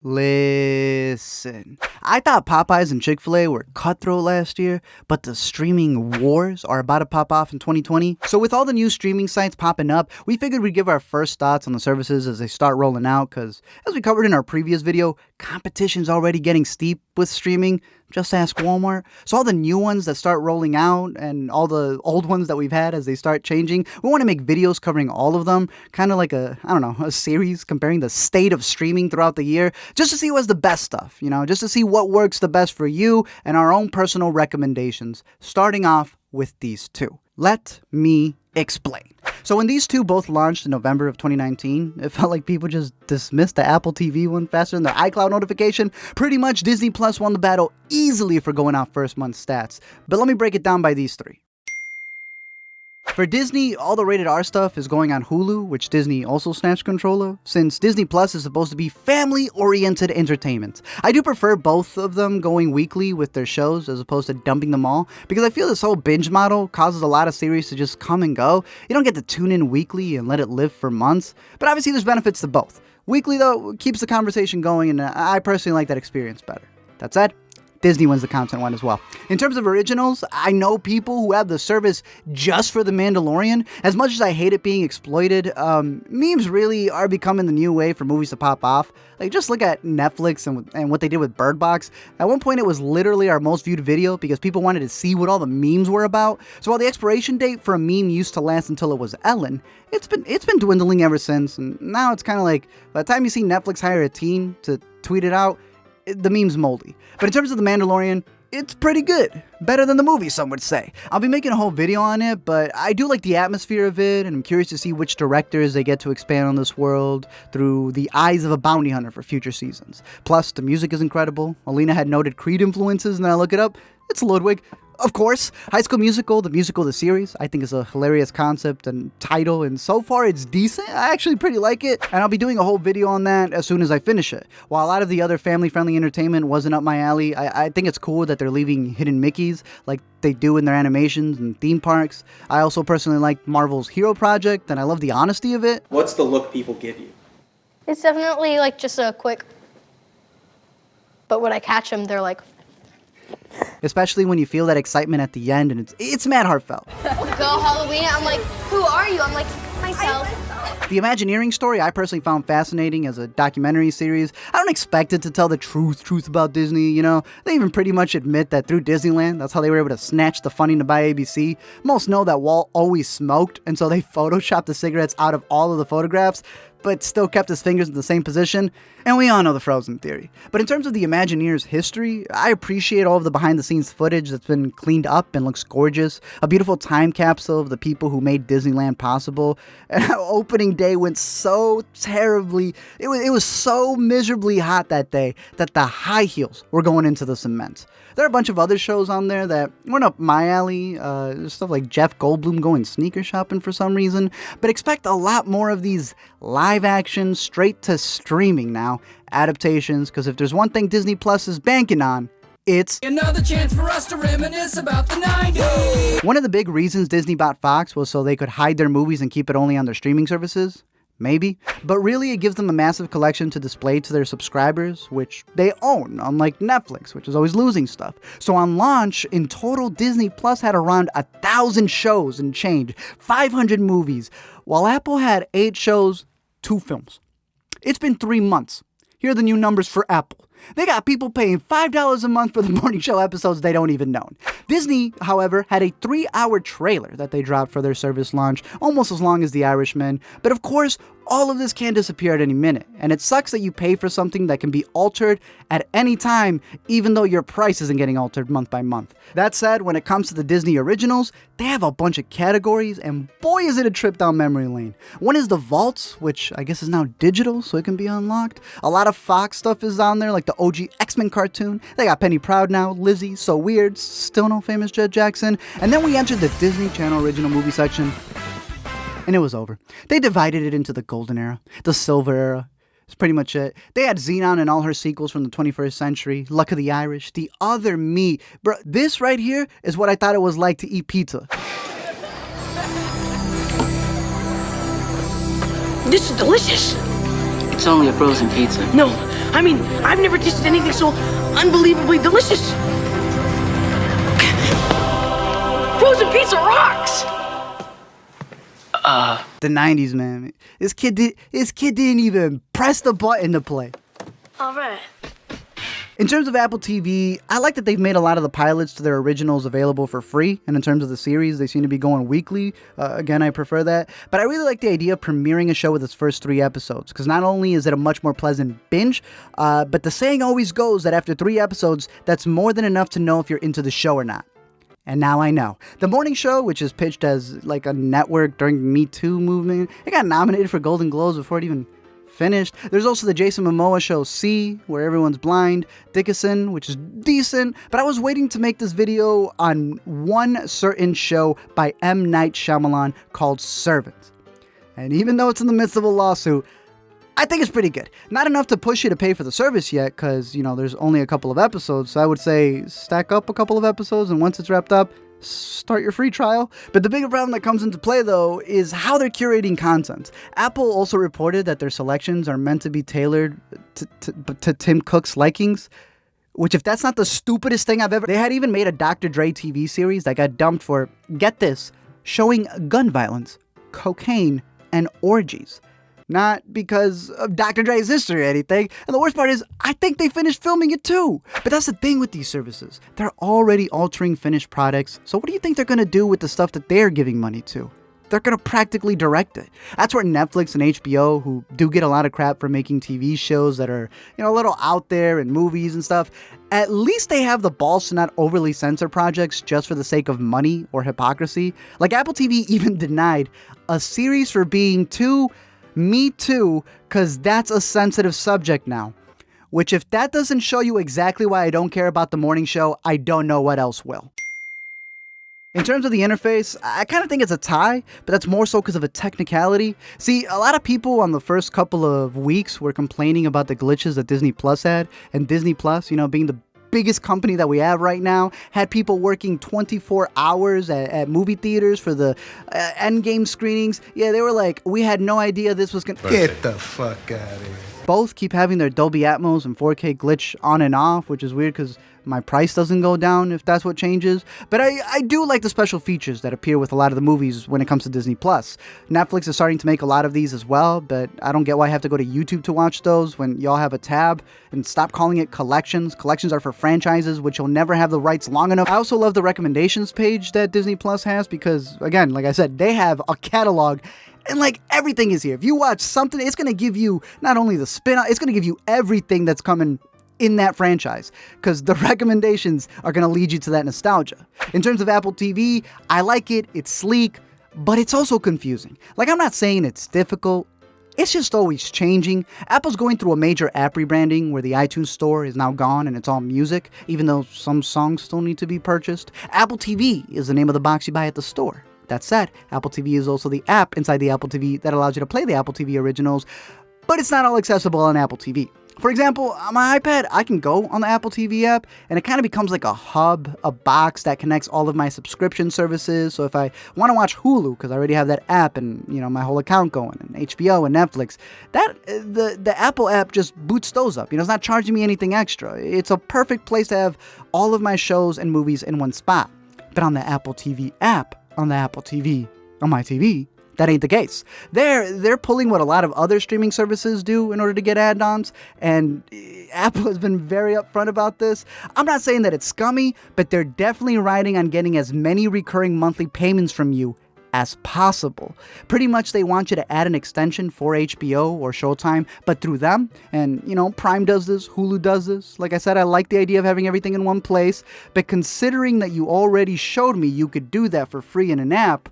Listen, I thought Popeyes and Chick-fil-A were cutthroat last year, but the streaming wars are about to pop off in 2020. So with all the new streaming sites popping up, we figured we'd give our first thoughts on the services as they start rolling out, because as we covered in our previous video, competition's already getting steep with streaming. Just ask Walmart. So all the new ones that start rolling out and all the old ones that we've had as they start changing, we want to make videos covering all of them, kind of like a series comparing the state of streaming throughout the year, just to see what's the best stuff, just to see what works the best for you and our own personal recommendations, starting off with these two. Let me explain. So when these two both launched in November of 2019, it felt like people just dismissed the Apple TV one faster than their iCloud notification. Pretty much Disney Plus won the battle easily for going off first month stats. But let me break it down by these three. For Disney, all the rated R stuff is going on Hulu, which Disney also snatched control of, since Disney Plus is supposed to be family-oriented entertainment. I do prefer both of them going weekly with their shows as opposed to dumping them all, because I feel this whole binge model causes a lot of series to just come and go. You don't get to tune in weekly and let it live for months, but obviously there's benefits to both. Weekly, though, keeps the conversation going, and I personally like that experience better. That said, Disney wins the content one as well. In terms of originals, I know people who have the service just for The Mandalorian. As much as I hate it being exploited, memes really are becoming the new way for movies to pop off. Like, just look at Netflix and what they did with Bird Box. At one point, it was literally our most viewed video because people wanted to see what all the memes were about. So while the expiration date for a meme used to last until it was Ellen, it's been dwindling ever since. And now it's kind of like, by the time you see Netflix hire a teen to tweet it out, the meme's moldy. But in terms of The Mandalorian, it's pretty good. Better than the movie, some would say. I'll be making a whole video on it, but I do like the atmosphere of it, and I'm curious to see which directors they get to expand on this world through the eyes of a bounty hunter for future seasons. Plus, the music is incredible. Alina had noted Creed influences, and then I look it up. It's Ludwig. Of course, High School Musical, the series, I think is a hilarious concept and title, and so far it's decent. I actually pretty like it, and I'll be doing a whole video on that as soon as I finish it. While a lot of the other family-friendly entertainment wasn't up my alley, I think it's cool that they're leaving hidden Mickeys like they do in their animations and theme parks. I also personally like Marvel's Hero Project, and I love the honesty of it. What's the look people give you? It's definitely like just a quick, but when I catch them, they're like... Especially when you feel that excitement at the end, and it's mad heartfelt. Go Halloween, I'm like, who are you? I'm like, myself. The Imagineering story I personally found fascinating as a documentary series. I don't expect it to tell the truth about Disney, They even pretty much admit that through Disneyland, that's how they were able to snatch the funding to buy ABC. Most know that Walt always smoked, and so they photoshopped the cigarettes out of all of the photographs, but still kept his fingers in the same position. And we all know the Frozen theory. But in terms of the Imagineers' history, I appreciate all of the behind-the-scenes footage that's been cleaned up and looks gorgeous. A beautiful time capsule of the people who made Disneyland possible. And how opening day went so terribly. It was so miserably hot that day that the high heels were going into the cement. There are a bunch of other shows on there that weren't up my alley. There's stuff like Jeff Goldblum going sneaker shopping for some reason. But expect a lot more of these live action, straight to streaming now, adaptations, because if there's one thing Disney Plus is banking on, it's another chance for us to reminisce about the 90s. One of the big reasons Disney bought Fox was so they could hide their movies and keep it only on their streaming services. Maybe. But really, it gives them a massive collection to display to their subscribers, which they own, unlike Netflix, which is always losing stuff. So on launch, in total, Disney Plus had around 1,000 shows and change, 500 movies, while Apple had 8 shows, 2 films. It's been 3 months. Here are the new numbers for Apple. They got people paying $5 a month for the morning show episodes they don't even know. Disney, however, had a 3-hour trailer that they dropped for their service launch, almost as long as The Irishman. But of course, all of this can disappear at any minute, and it sucks that you pay for something that can be altered at any time, even though your price isn't getting altered month by month. That said, when it comes to the Disney originals, they have a bunch of categories, and boy is it a trip down memory lane. One is the Vaults, which I guess is now digital, so it can be unlocked. A lot of Fox stuff is on there, like the OG X-Men cartoon. They got Penny Proud now, Lizzie, So Weird, still no famous Jet Jackson. And then we entered the Disney Channel original movie section, and it was over. They divided it into the golden era, the silver era. That's pretty much it. They had Xenon and all her sequels from the 21st century, Luck of the Irish, The Other Me. Bro, this right here is what I thought it was like to eat pizza. This is delicious. It's only a frozen pizza. No, I mean, I've never tasted anything so unbelievably delicious. Frozen pizza rocks! The 90s, man. This kid didn't even press the button to play. All right. In terms of Apple TV, I like that they've made a lot of the pilots to their originals available for free. And in terms of the series, they seem to be going weekly. Again, I prefer that. But I really like the idea of premiering a show with its first 3 episodes. Because not only is it a much more pleasant binge, but the saying always goes that after 3 episodes, that's more than enough to know if you're into the show or not. And now I know. The morning show, which is pitched as like a network during the Me Too movement, it got nominated for Golden Globes before it even finished. There's also the Jason Momoa show C, where everyone's blind, Dickinson, which is decent, but I was waiting to make this video on one certain show by M. Night Shyamalan called Servant. And even though it's in the midst of a lawsuit, I think it's pretty good. Not enough to push you to pay for the service yet, because, you know, there's only a couple of episodes, so I would say stack up a couple of episodes, and once it's wrapped up, start your free trial. But the bigger problem that comes into play, though, is how they're curating content. Apple also reported that their selections are meant to be tailored to Tim Cook's likings, which, if that's not the stupidest thing I've ever... They had even made a Dr. Dre TV series that got dumped for, get this, showing gun violence, cocaine, and orgies. Not because of Dr. Dre's history or anything. And the worst part is, I think they finished filming it too. But that's the thing with these services. They're already altering finished products. So what do you think they're going to do with the stuff that they're giving money to? They're going to practically direct it. That's where Netflix and HBO, who do get a lot of crap for making TV shows that are, you know, a little out there and movies and stuff, at least they have the balls to not overly censor projects just for the sake of money or hypocrisy. Like Apple TV even denied a series for being too Me Too, because that's a sensitive subject now. Which, if that doesn't show you exactly why I don't care about the morning show, I don't know what else will. In terms of the interface, I kind of think it's a tie, but that's more so because of a technicality. See, a lot of people on the first couple of weeks were complaining about the glitches that Disney Plus had, and Disney Plus, you know, being the biggest company that we have right now, had people working 24 hours at movie theaters for the Endgame screenings. Yeah, they were like, we had no idea this was gonna... Get the fuck out of here. Both keep having their Dolby Atmos and 4K glitch on and off, which is weird because my price doesn't go down if that's what changes. But I do like the special features that appear with a lot of the movies when it comes to Disney Plus. Netflix is starting to make a lot of these as well, but I don't get why I have to go to YouTube to watch those when y'all have a tab. And stop calling it collections. Collections are for franchises, which you'll never have the rights long enough. I also love the recommendations page that Disney Plus has because, again, like I said, they have a catalog. And like everything is here. If you watch something, it's going to give you not only the spin-off, it's going to give you everything that's coming in that franchise, because the recommendations are going to lead you to that nostalgia. In terms of Apple TV, I like it. It's sleek, but it's also confusing. Like, I'm not saying it's difficult. It's just always changing. Apple's going through a major app rebranding where the iTunes store is now gone and it's all music, even though some songs still need to be purchased. Apple TV is the name of the box you buy at the store. That said, Apple TV is also the app inside the Apple TV that allows you to play the Apple TV originals, but it's not all accessible on Apple TV. For example, on my iPad, I can go on the Apple TV app, and it kind of becomes like a hub, a box that connects all of my subscription services. So if I want to watch Hulu, because I already have that app and, you know, my whole account going, and HBO and Netflix, that the Apple app just boots those up. You know, it's not charging me anything extra. It's a perfect place to have all of my shows and movies in one spot. But on the Apple TV app, on the Apple TV, on my TV, that ain't the case. They're pulling what a lot of other streaming services do in order to get add-ons, and Apple has been very upfront about this. I'm not saying that it's scummy, but they're definitely riding on getting as many recurring monthly payments from you as possible. Pretty much they want you to add an extension for HBO or Showtime, but through them. And, you know, Prime does this, Hulu does this. Like I said, I like the idea of having everything in one place, but considering that you already showed me you could do that for free in an app,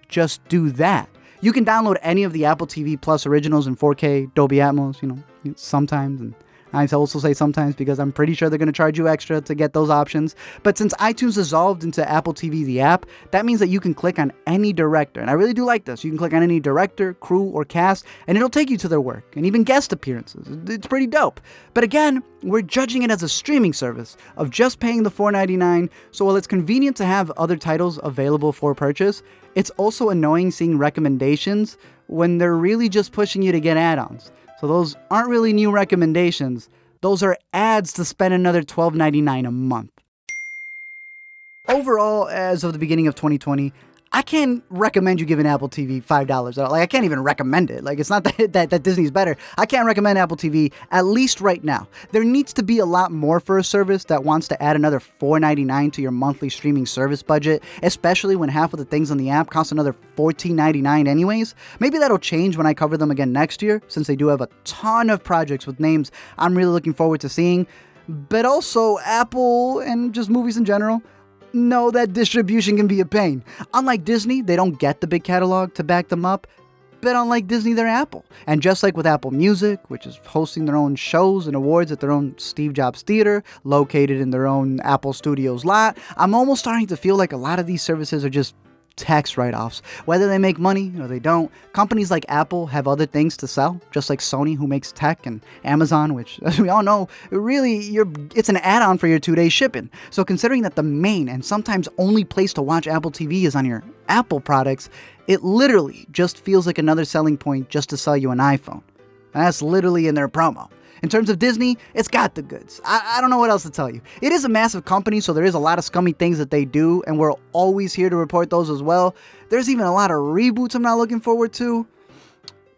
just do that. You can download any of the Apple TV Plus originals in 4K, Dolby Atmos, you know, sometimes. And I also say sometimes because I'm pretty sure they're going to charge you extra to get those options. But since iTunes dissolved into Apple TV, the app, that means that you can click on any director. And I really do like this. You can click on any director, crew, or cast, and it'll take you to their work, and even guest appearances. It's pretty dope. But again, we're judging it as a streaming service of just paying the $4.99. So while it's convenient to have other titles available for purchase, it's also annoying seeing recommendations when they're really just pushing you to get add-ons. So those aren't really new recommendations. Those are ads to spend another $12.99 a month. Overall, as of the beginning of 2020, I can't recommend you giving Apple TV $5. Like, I can't even recommend it. Like, it's not that Disney's better. I can't recommend Apple TV, at least right now. There needs to be a lot more for a service that wants to add another $4.99 to your monthly streaming service budget, especially when half of the things on the app cost another $14.99 anyways. Maybe that'll change when I cover them again next year, since they do have a ton of projects with names I'm really looking forward to seeing. But also, Apple and just movies in general, know that distribution can be a pain. Unlike Disney, they don't get the big catalog to back them up. But unlike Disney, they're Apple. And just like with Apple Music, which is hosting their own shows and awards at their own Steve Jobs Theater, located in their own Apple Studios lot, I'm almost starting to feel like a lot of these services are just tax write-offs. Whether they make money or they don't, companies like Apple have other things to sell, just like Sony, who makes tech, and Amazon, which, as we all know, it's an add-on for your 2-day shipping. So considering that the main and sometimes only place to watch Apple TV is on your Apple products, it literally just feels like another selling point just to sell you an iPhone. And that's literally in their promo. In terms of Disney, it's got the goods. I don't know what else to tell you. It is a massive company, so there is a lot of scummy things that they do, and we're always here to report those as well. There's even a lot of reboots I'm not looking forward to.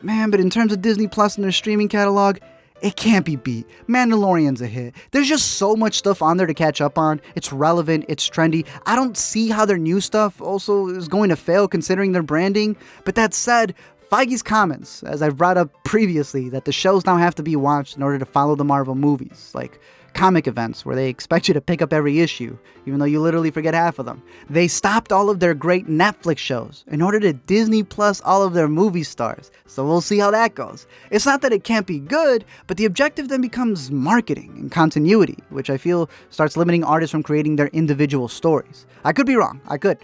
Man, but in terms of Disney Plus and their streaming catalog, it can't be beat. Mandalorian's a hit. There's just so much stuff on there to catch up on. It's relevant, it's trendy. I don't see how their new stuff also is going to fail considering their branding. But that said, Feige's comments, as I've brought up previously, that the shows now have to be watched in order to follow the Marvel movies, like comic events where they expect you to pick up every issue, even though you literally forget half of them. They stopped all of their great Netflix shows in order to Disney Plus all of their movie stars, so we'll see how that goes. It's not that it can't be good, but the objective then becomes marketing and continuity, which I feel starts limiting artists from creating their individual stories. I could be wrong, I could.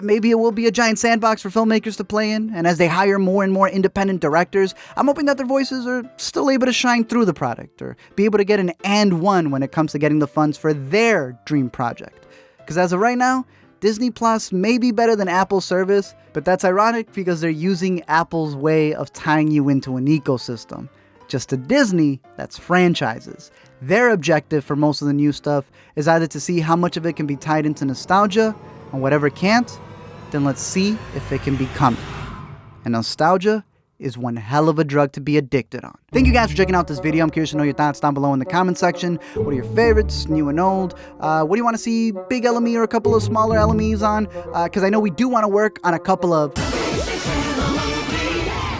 Maybe it will be a giant sandbox for filmmakers to play in, and as they hire more and more independent directors, I'm hoping that their voices are still able to shine through the product, or be able to get an and one when it comes to getting the funds for their dream project. Because as of right now, Disney Plus may be better than Apple's service, but that's ironic because they're using Apple's way of tying you into an ecosystem. Just to Disney, that's franchises. Their objective for most of the new stuff is either to see how much of it can be tied into nostalgia, and whatever can't, then let's see if it can become it. And nostalgia is one hell of a drug to be addicted on. Thank you guys for checking out this video. I'm curious to know your thoughts down below in the comment section. What are your favorites, new and old? What do you want to see big LME or a couple of smaller LMEs on? Because I know we do want to work on a couple of...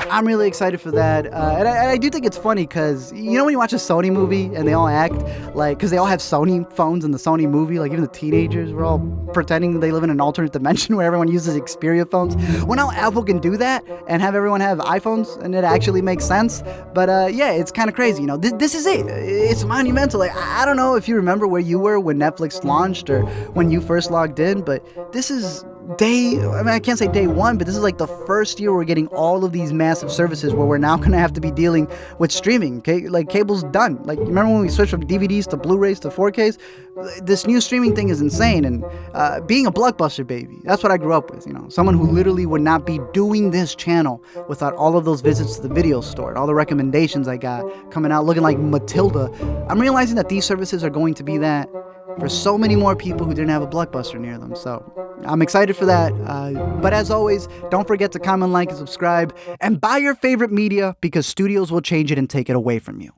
I'm really excited for that. And I do think it's funny because, you know, when you watch a Sony movie and they all act like, because they all have Sony phones in the Sony movie, like even the teenagers were all pretending they live in an alternate dimension where everyone uses Xperia phones. Well, now Apple can do that and have everyone have iPhones, and it actually makes sense. But yeah, it's kind of crazy. You know, this is it. It's monumental. Like, I don't know if you remember where you were when Netflix launched or when you first logged in, but this is I can't say day one, but this is like the first year we're getting all of these massive services where we're now going to have to be dealing with streaming. Okay? Like, cable's done. Like, you remember when we switched from DVDs to Blu-rays to 4Ks? This new streaming thing is insane. And being a Blockbuster baby, that's what I grew up with. You know, someone who literally would not be doing this channel without all of those visits to the video store and all the recommendations I got coming out looking like Matilda. I'm realizing that these services are going to be that for so many more people who didn't have a Blockbuster near them. So I'm excited for that. But as always, don't forget to comment, like, and subscribe, and buy your favorite media because studios will change it and take it away from you.